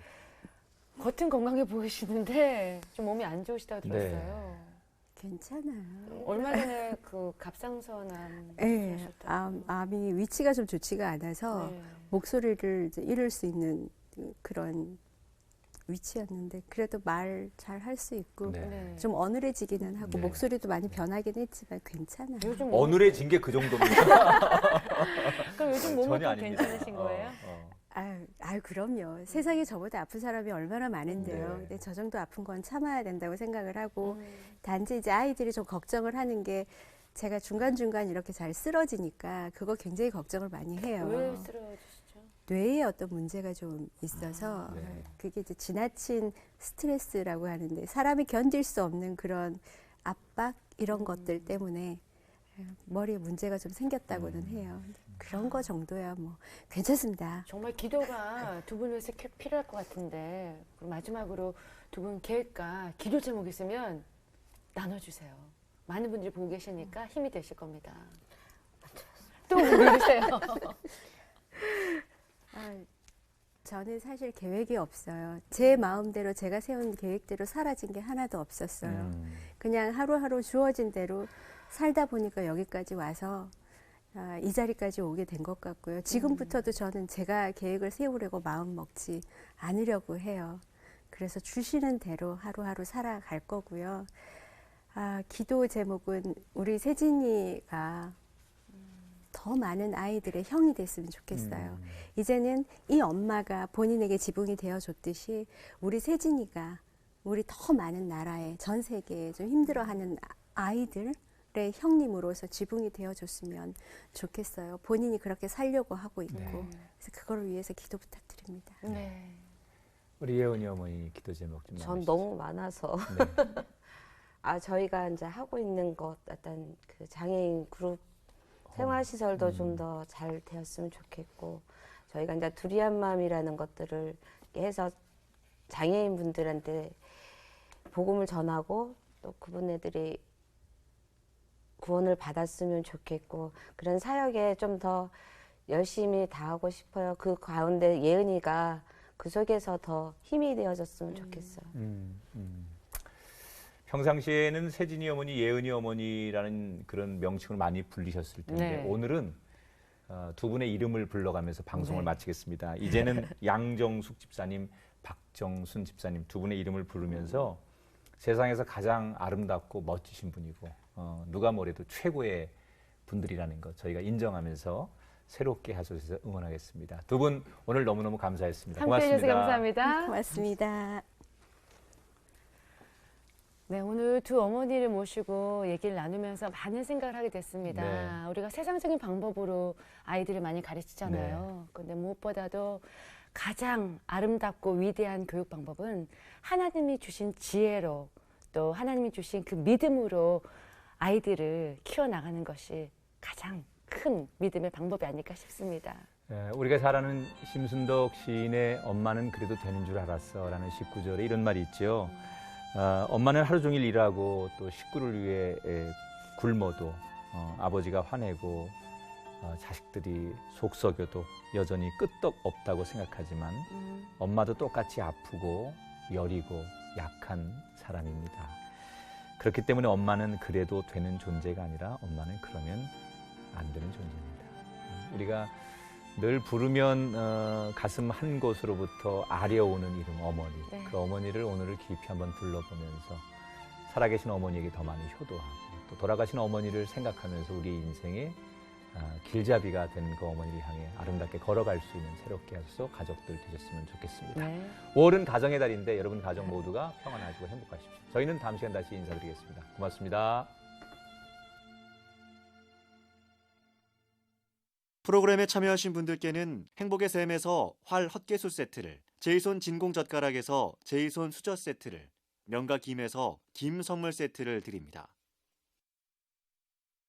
겉은 건강해 보이시는데 좀 몸이 안 좋으시다고 네. 들었어요. 괜찮아요. 얼마 전에 그 갑상선암 네, 하셨다고. 암이 위치가 좀 좋지가 않아서 네. 목소리를 이제 잃을 수 있는 그런 위치였는데 그래도 말 잘 할 수 있고 네. 네. 좀 어눌해지기는 하고 네. 목소리도 많이 변하긴 했지만 괜찮아요. 요즘 몸, 어눌해진 게 그 정도입니다. 그럼 요즘 몸은 전혀 또 아닙니다. 괜찮으신 거예요? 아유, 그럼요. 세상에 저보다 아픈 사람이 얼마나 많은데요. 네. 근데 저 정도 아픈 건 참아야 된다고 생각을 하고 음. 단지 이제 아이들이 좀 걱정을 하는 게 제가 중간중간 이렇게 잘 쓰러지니까 그거 굉장히 걱정을 많이 해요. 왜 쓰러지시죠? 뇌에 어떤 문제가 좀 있어서 네. 그게 이제 지나친 스트레스라고 하는데 사람이 견딜 수 없는 그런 압박 이런 것들 때문에 머리에 문제가 좀 생겼다고는 해요. 그런 거 정도야 뭐 괜찮습니다. 정말 기도가 두 분 위해서 필요할 것 같은데 그럼 마지막으로 두 분 계획과 기도 제목 있으면 나눠주세요. 많은 분들이 보고 계시니까 힘이 되실 겁니다. 또 믿으세요. 저는 사실 계획이 없어요. 제 마음대로 제가 세운 계획대로 사라진 게 하나도 없었어요. 그냥 하루하루 주어진 대로 살다 보니까 여기까지 와서 이 자리까지 오게 된 것 같고요. 지금부터도 저는 제가 계획을 세우려고 마음 먹지 않으려고 해요. 그래서 주시는 대로 하루하루 살아갈 거고요. 기도 제목은 우리 세진이가 더 많은 아이들의 형이 됐으면 좋겠어요. 이제는 이 엄마가 본인에게 지붕이 되어줬듯이 우리 세진이가 우리 더 많은 나라에 전 세계에 좀 힘들어하는 아이들의 형님으로서 지붕이 되어줬으면 좋겠어요. 본인이 그렇게 살려고 하고 있고 그래서 그걸 위해서 기도 부탁드립니다. 네. 우리 예은이 어머니 기도 제목 좀 전 나누시죠. 너무 많아서. 네. 저희가 이제 하고 있는 것, 어떤 그 장애인 그룹 생활시설도 좀 더 잘 되었으면 좋겠고, 저희가 이제 두리안 맘이라는 것들을 해서 장애인 분들한테 복음을 전하고 또 그분들이 구원을 받았으면 좋겠고, 그런 사역에 좀 더 열심히 다하고 싶어요. 그 가운데 예은이가 그 속에서 더 힘이 되어졌으면 좋겠어요. 평상시에는 세진이 어머니, 예은이 어머니라는 그런 명칭을 많이 불리셨을 텐데 네. 오늘은 두 분의 이름을 불러가면서 방송을 네. 마치겠습니다. 이제는 양정숙 집사님, 박정순 집사님 두 분의 이름을 부르면서 세상에서 가장 아름답고 멋지신 분이고 누가 뭐래도 최고의 분들이라는 것 저희가 인정하면서 새롭게 하소서 응원하겠습니다. 두 분 오늘 너무너무 감사했습니다. 함께해 주셔서 고맙습니다. 감사합니다. 고맙습니다. 네, 오늘 두 어머니를 모시고 얘기를 나누면서 많은 생각을 하게 됐습니다. 네. 우리가 세상적인 방법으로 아이들을 많이 가르치잖아요. 근데 무엇보다도 가장 아름답고 위대한 교육 방법은 하나님이 주신 지혜로 또 하나님이 주신 그 믿음으로 아이들을 키워나가는 것이 가장 큰 믿음의 방법이 아닐까 싶습니다. 우리가 잘 아는 심순덕 시인의 엄마는 그래도 되는 줄 알았어 라는 19절에 이런 말이 있죠. 엄마는 하루 종일 일하고 또 식구를 위해 굶어도 아버지가 화내고 자식들이 속썩여도 여전히 끄떡 없다고 생각하지만 엄마도 똑같이 아프고 여리고 약한 사람입니다. 그렇기 때문에 엄마는 그래도 되는 존재가 아니라 엄마는 그러면 안 되는 존재입니다. 우리가 늘 부르면 가슴 한 곳으로부터 아려오는 이름 어머니. 네. 그 어머니를 오늘을 깊이 한번 둘러보면서 살아계신 어머니에게 더 많이 효도하고 또 돌아가신 어머니를 생각하면서 우리 인생의 길잡이가 된 그 어머니를 향해 아름답게 걸어갈 수 있는 새롭게 하소서 가족들 되셨으면 좋겠습니다. 네. 5월은 가정의 달인데 여러분 가정 모두가 평안하시고 행복하십시오. 저희는 다음 시간 다시 인사드리겠습니다. 고맙습니다. 프로그램에 참여하신 분들께는 행복의 샘에서 활 헛개수 세트를, 제이손 진공젓가락에서 제이손 수저 세트를, 명가 김에서 김 선물 세트를 드립니다.